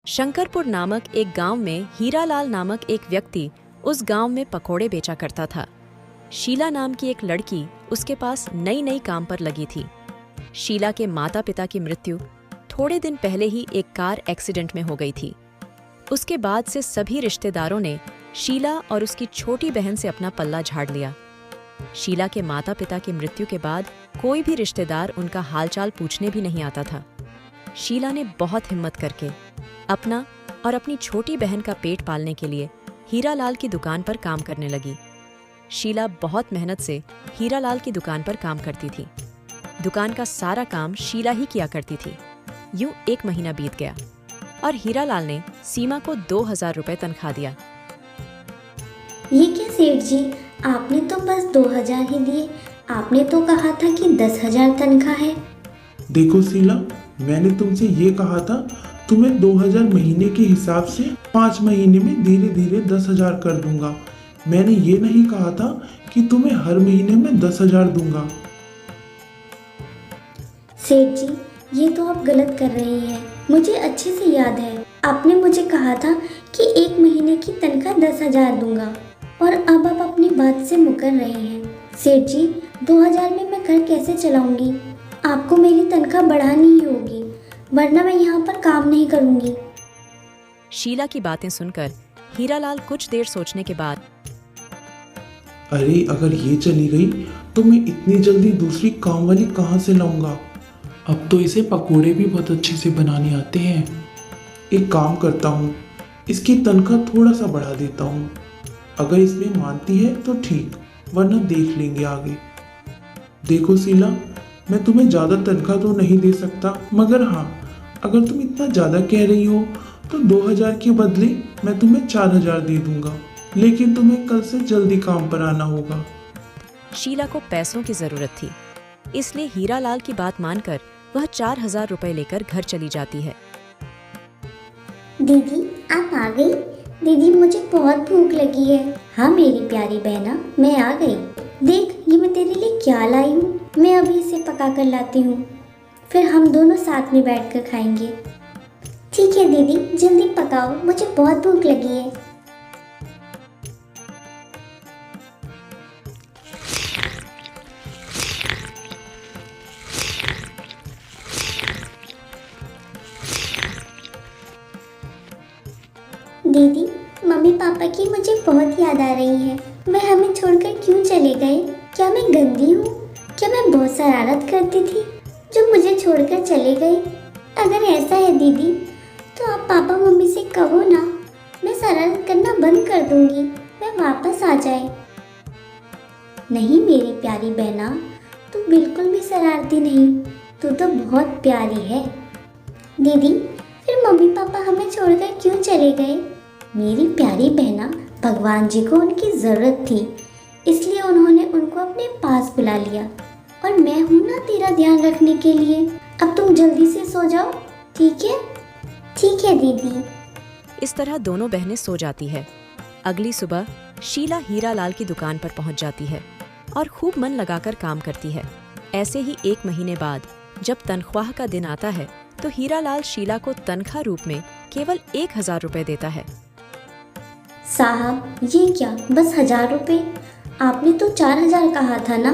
शंकरपुर नामक एक गांव में हीरालाल नामक एक व्यक्ति उस गांव में पकोड़े बेचा करता था। शीला नाम की एक लड़की उसके पास नई नई काम पर लगी थी। शीला के माता पिता की मृत्यु थोड़े दिन पहले ही एक कार एक्सीडेंट में हो गई थी। उसके बाद से सभी रिश्तेदारों ने शीला और उसकी छोटी बहन से अपना पल्ला झाड़ लिया। शीला के माता पिता की मृत्यु के बाद कोई भी रिश्तेदार उनका हालचाल पूछने भी नहीं आता था। शीला ने बहुत हिम्मत करके अपना और अपनी छोटी बहन का पेट पालने के लिए हीरालाल की दुकान पर काम करने लगी। शीला बहुत मेहनत से हीरालाल की दुकान पर काम करती थी। दुकान का सारा काम शीला ही किया करती थी। यूं 1 महीना बीत गया और हीरालाल ने सीमा को 2000 रुपए तनख्वाह दिया। ये क्या सेठ जी, आपने तो बस 2000 ही दिए। आपने तो कहा था कि 10,000 तनख्वाह है। देखो शीला, मैंने तुमसे ये कहा था तुम्हें 2000 महीने के हिसाब से 5 महीने में धीरे धीरे 10,000 कर दूंगा। मैंने ये नहीं कहा था कि तुम्हें हर महीने में 10,000 दूंगा। सेठ जी, ये तो आप गलत कर रही हैं। मुझे अच्छे से याद है, आपने मुझे कहा था कि 1 महीने की तनख्वाह 10,000 दूंगा और अब आप अपनी बात से मुकर रहे हैं। सेठ जी, 2000 में मैं घर कैसे चलाऊंगी? आपको मेरी तनख्वाह बढ़ानी ही होगी, वरना मैं यहाँ पर काम नहीं करूंगी। शीला की बातें सुनकर हीरालाल कुछ देर सोचने के बाद, अरे अगर ये चली गई तो मैं इतनी जल्दी दूसरी काम वाली कहाँ से लाऊंगा? अब तो इसे पकोड़े भी बहुत अच्छे से बनाने आते हैं। एक काम करता हूँ, इसकी तनख्वाह थोड़ा सा बढ़ा देता हूँ। अगर इसमें मानती है तो ठीक, वरना देख लेंगे आगे। देखो शीला, मैं तुम्हें ज़्यादा तनख्वाह तो नहीं दे सकता, मगर हाँ, अगर तुम इतना ज़्यादा कह रही हो तो 2000 के बदले मैं तुम्हें 4000 दे दूंगा, लेकिन तुम्हें कल से जल्दी काम पर आना होगा। शीला को पैसों की जरूरत थी, इसलिए हीरालाल की बात मानकर वह 4000 रुपए लेकर घर चली जाती है। दीदी, आप आ गई? दीदी, मुझे बहुत भूख लगी है। हाँ मेरी प्यारी बहना, मैं आ गई। देख, ये मैं तेरे लिए क्या लाई हूँ। मैं अभी इसे पका कर लाती हूँ, फिर हम दोनों साथ में बैठकर खाएंगे। ठीक है दीदी, जल्दी पकाओ, मुझे बहुत भूख लगी है। दीदी, मम्मी पापा की मुझे बहुत याद आ रही है। वह हमें छोड़कर क्यों चले गए? क्या मैं गंदी हूँ? क्या मैं बहुत शरारत करती थी जो मुझे छोड़कर चले गए? अगर ऐसा है दीदी, तो आप पापा मम्मी से कहो ना, मैं शरारत करना बंद कर दूंगी, मैं वापस आ जाए। नहीं मेरी प्यारी बहना, तू बिल्कुल भी शरारती नहीं, तू तो बहुत प्यारी है। दीदी, फिर मम्मी पापा हमें छोड़कर क्यों चले गए? मेरी प्यारी बहना, भगवान जी को उनकी ज़रूरत थी, इसलिए उन्होंने उनको अपने पास बुला लिया, और मैं हूँ ना तेरा ध्यान रखने के लिए। अब तुम जल्दी से सो जाओ, ठीक है? ठीक है दीदी। इस तरह दोनों बहनें सो जाती है। अगली सुबह शीला हीरालाल की दुकान पर पहुंच जाती है और खूब मन लगाकर काम करती है। ऐसे ही 1 महीने बाद जब तनख्वाह का दिन आता है तो हीरालाल शीला को तनख्वाह रूप में केवल 1000 रुपए देता है। साहब, ये क्या, बस 1000 रुपये? आपने तो 4000 कहा था ना?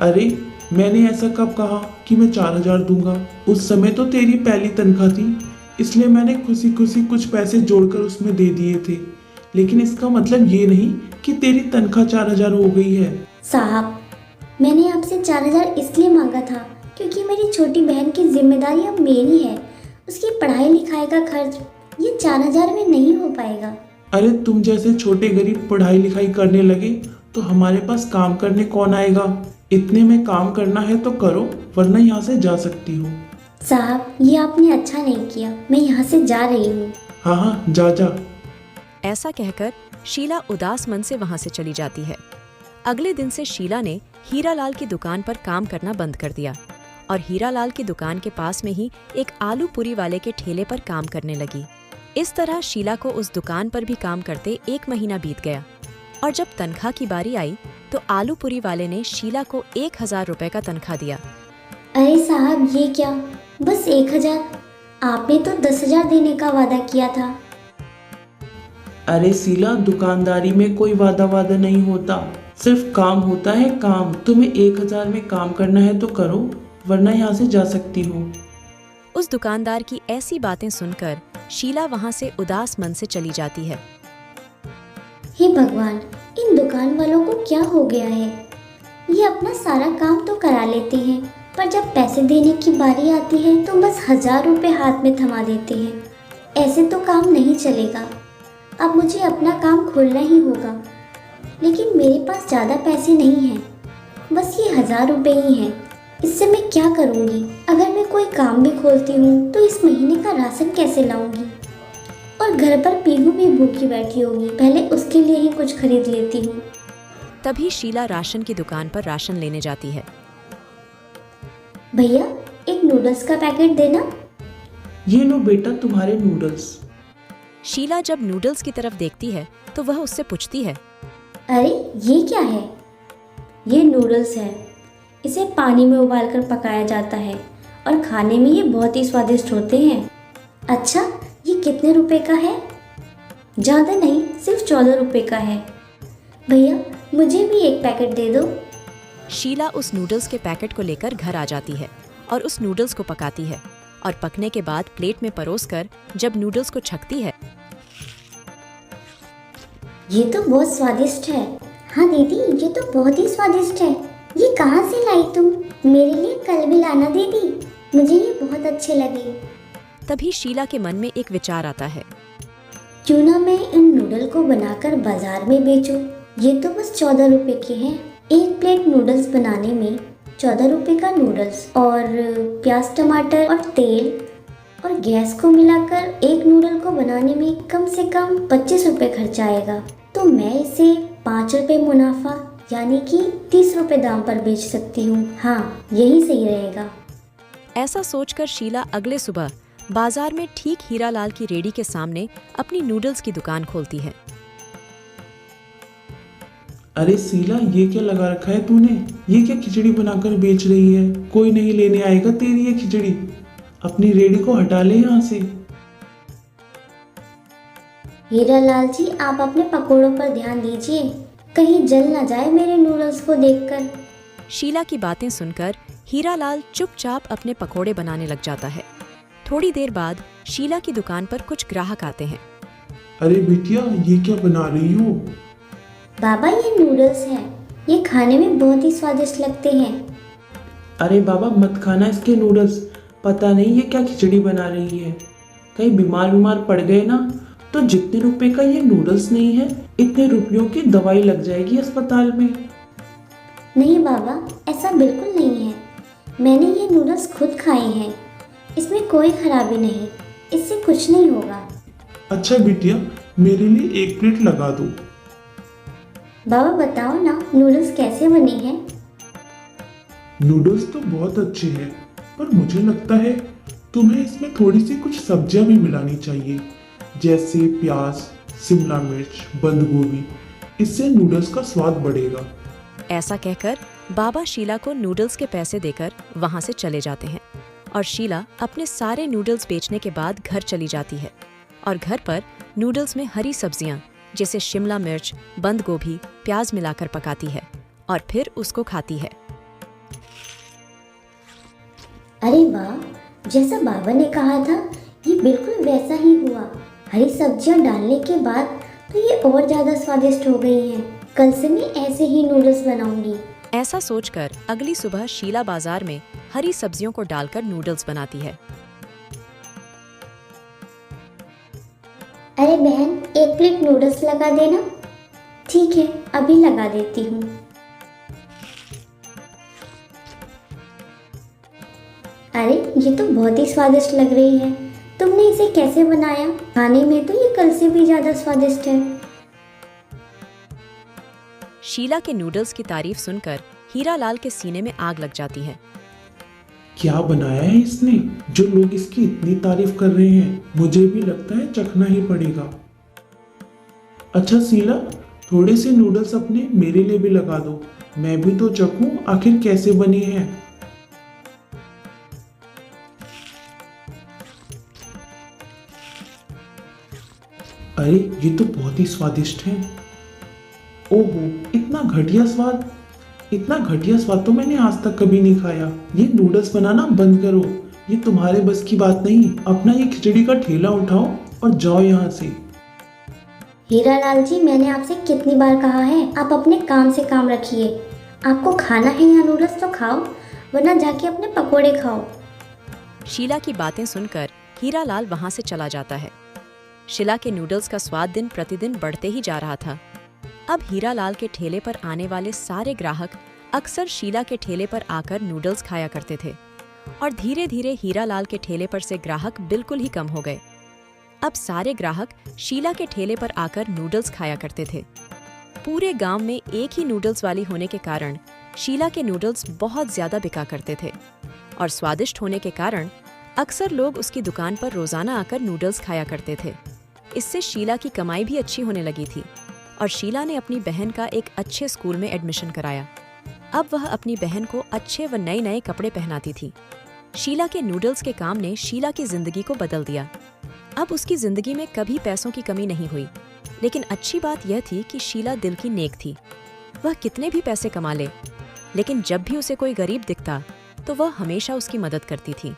अरे मैंने ऐसा कब कहा कि मैं 4000 दूंगा? उस समय तो तेरी पहली तनख्वाह थी, इसलिए मैंने खुशी खुशी कुछ पैसे जोड़कर उसमें दे दिए थे, लेकिन इसका मतलब ये नहीं कि तेरी तनख्वाह 4000 हो गई है। साहब, मैंने आपसे 4000 इसलिए मांगा था क्योंकि मेरी छोटी बहन की जिम्मेदारी अब मेरी है। उसकी पढ़ाई लिखाई का खर्च ये 4000 में नहीं हो पाएगा। अरे तुम जैसे छोटे गरीब पढ़ाई लिखाई करने लगे तो हमारे पास काम करने कौन आएगा? इतने में काम करना है तो करो, वरना यहाँ से जा सकती हो। साहब, ये आपने अच्छा नहीं किया, मैं यहाँ से जा रही हूँ। हाँ हाँ, जा जा। ऐसा कहकर शीला उदास मन से वहां से चली जाती है। अगले दिन से शीला ने हीरालाल की दुकान पर काम करना बंद कर दिया और हीरालाल की दुकान के पास में ही एक आलू पूरी वाले के ठेले पर काम करने लगी। इस तरह शीला को उस दुकान पर भी काम करते 1 महीना बीत गया और जब तनख्वाह की बारी आई तो आलू पूरी वाले ने शीला को 1000 रुपए का तनख्वाह दिया। अरे साहब, ये क्या, बस 1000? आपने तो 10,000 देने का वादा किया था। अरे शीला, दुकानदारी में कोई वादा वादा नहीं होता, सिर्फ काम होता है काम। तुम्हें 1,000 में काम करना है तो करो, वरना यहाँ से जा सकती हो। उस दुकानदार की ऐसी बातें सुनकर शीला वहां से उदास मन से चली जाती है। हे भगवान, इन दुकान वालों को क्या हो गया है? ये अपना सारा काम तो करा लेते हैं, पर जब पैसे देने की बारी आती है तो बस 1,000 रुपए हाथ में थमा देते हैं। ऐसे तो काम नहीं चलेगा। अब मुझे अपना काम खोलना ही होगा, लेकिन मेरे पास ज़्यादा पैसे नहीं हैं, बस ये 1,000 रुपए ही हैं। इससे मैं क्या करूँगी? अगर मैं कोई काम भी खोलती हूँ तो इस महीने का राशन कैसे लाऊंगी? और घर पर पीहू भी भूखी बैठी होगी, पहले उसके लिए ही कुछ खरीद लेती हूँ। तभी शीला राशन की दुकान पर राशन लेने जाती है। भैया, एक नूडल्स का पैकेट देना। ये लो बेटा तुम्हारे नूडल्स। शीला जब नूडल्स की तरफ देखती है तो वह उससे पूछती है, अरे ये क्या है? ये नूडल्स है। इसे पानी में उबालकर पकाया जाता है और खाने में ये बहुत ही स्वादिष्ट होते हैं। अच्छा, ये कितने रुपए का है? ज़्यादा नहीं, सिर्फ 14 रुपए का है। भैया, मुझे भी एक पैकेट दे दो। शीला उस नूडल्स के पैकेट को लेकर घर आ जाती है और उस नूडल्स को पकाती है और पकने के बाद प्लेट में परोसकर जब नूडल्स को छकती है। ये तो बहुत स्वादिष्ट है। हाँ दीदी, ये तो बहुत ही स्वादिष्ट है। ये कहाँ से लाई तुम? मेरे लिए कल भी लाना दीदी, मुझे ये बहुत अच्छे लगे। तभी शीला के मन में एक विचार आता है। क्यों ना मैं इन नूडल को बनाकर बाजार में बेचूं? ये तो बस 14 रुपए के हैं। एक प्लेट नूडल्स बनाने में 14 रुपए का नूडल्स और प्याज, टमाटर और तेल और गैस को मिलाकर एक नूडल को बनाने में कम से कम 25 रुपए खर्च आएगा। तो मैं इसे 5 रुपए मुनाफा यानी कि 30 रुपए दाम पर बेच सकती हूँ। हाँ, यही सही रहेगा। ऐसा सोचकर शीला अगले सुबह बाजार में ठीक हीरालाल की रेडी के सामने अपनी नूडल्स की दुकान खोलती है। अरे शीला, ये क्या लगा रखा है तूने? ये क्या खिचड़ी बनाकर बेच रही है? कोई नहीं लेने आएगा तेरी ये खिचड़ी। अपनी रेडी को हटा ले यहाँ से। हीरालाल जी, आप अपने पकोड़ों पर ध्यान दीजिए, कहीं जल ना जाए मेरे नूडल्स को देखकर। शीला की बातें सुनकर हीरालाल चुपचाप अपने पकोड़े बनाने लग जाता है। थोड़ी देर बाद शीला की दुकान पर कुछ ग्राहक आते हैं। अरे बिटिया, ये क्या बना रही हो? बाबा, ये नूडल्स हैं। ये खाने में बहुत ही स्वादिष्ट लगते हैं। अरे बाबा, मत खाना इसके नूडल्स। पता नहीं ये क्या खिचड़ी बना रही है। कहीं बीमार पड़ गए ना तो जितने रुपए का ये नूडल्स नहीं है, इतने रुपयों की दवाई लग जाएगी अस्पताल में। नहीं बाबा, ऐसा बिल्कुल नहीं है। मैंने ये नूडल्स खुद खाए हैं, इसमें कोई खराबी नहीं, इससे कुछ नहीं होगा। अच्छा बिटिया, मेरे लिए एक प्लेट लगा दो। बाबा बताओ ना, नूडल्स कैसे बने हैं? नूडल्स तो बहुत अच्छे हैं, पर मुझे लगता है तुम्हें इसमें थोड़ी सी कुछ सब्जियां भी मिलानी चाहिए, जैसे प्याज, शिमला मिर्च, बंद गोभी। इससे नूडल्स का स्वाद बढ़ेगा। ऐसा कहकर बाबा शीला को नूडल्स के पैसे देकर वहां से चले जाते हैं और शीला अपने सारे नूडल्स बेचने के बाद घर चली जाती है और घर पर नूडल्स में हरी सब्जियां जैसे शिमला मिर्च, बंद गोभी, प्याज मिलाकर पकाती है और फिर उसको खाती है। अरे वाह, जैसा बाबा ने कहा था ये बिल्कुल वैसा ही हुआ। हरी सब्जियां डालने के बाद तो ये और ज़्यादा स्वादिष्ट हो गई हैं। कल से मैं ऐसे ही नूडल्स बनाऊंगी। ऐसा सोचकर अगली सुबह शीला बाजार में हरी सब्जियों को डालकर नूडल्स बनाती है। अरे बहन, एक प्लेट नूडल्स लगा देना। ठीक है, अभी लगा देती हूँ। अरे ये तो बहुत ही स्वादिष्ट लग रही है। तुमने इसे कैसे बनाया? खाने में तो ये कल से भी ज्यादा स्वादिष्ट है। शीला के नूडल्स की तारीफ सुनकर हीरालाल के सीने में आग लग जाती है। क्या बनाया है इसने, जो लोग इसकी इतनी तारीफ कर रहे हैं? मुझे भी लगता है चखना ही पड़ेगा। अच्छा शीला, थोड़े से नूडल्स अपने मेरे लिए भी लगा दो, मैं भी तो चखूं आखिर कैसे बने हैं। अरे ये तो बहुत ही स्वादिष्ट है। ओहो, इतना घटिया स्वाद तो मैंने आज तक कभी नहीं खाया। ये नूडल्स बनाना बंद करो, ये तुम्हारे बस की बात नहीं। अपना ये खिचड़ी का ठेला उठाओ और जाओ यहाँ से। हीरालाल जी, मैंने आपसे कितनी बार कहा है आप अपने काम से काम रखिए। आपको खाना है या नूडल्स तो खाओ, वरना जाके अपने पकोड़े खाओ। शीला की बातें सुनकर हीरालाल वहां से चला जाता है। शीला के नूडल्स का स्वाद दिन प्रतिदिन बढ़ते ही जा रहा था। अब हीरालाल के ठेले पर आने वाले सारे ग्राहक अक्सर शीला के ठेले पर आकर नूडल्स खाया करते थे और धीरे धीरे हीरालाल के ठेले पर से ग्राहक बिल्कुल ही कम हो गए। अब सारे ग्राहक शीला के ठेले पर आकर नूडल्स खाया करते थे। पूरे गांव में एक ही नूडल्स वाली होने के कारण शीला के नूडल्स बहुत ज्यादा बिका करते थे और स्वादिष्ट होने के कारण अक्सर लोग उसकी दुकान पर रोजाना आकर नूडल्स खाया करते थे। इससे शीला की कमाई भी अच्छी होने लगी थी और शीला ने अपनी बहन का एक अच्छे स्कूल में एडमिशन कराया। अब वह अपनी बहन को अच्छे व नए नए कपड़े पहनाती थी। शीला के नूडल्स के काम ने शीला की जिंदगी को बदल दिया। अब उसकी जिंदगी में कभी पैसों की कमी नहीं हुई, लेकिन अच्छी बात यह थी कि शीला दिल की नेक थी। वह कितने भी पैसे कमा ले, लेकिन जब भी उसे कोई गरीब दिखता तो वह हमेशा उसकी मदद करती थी।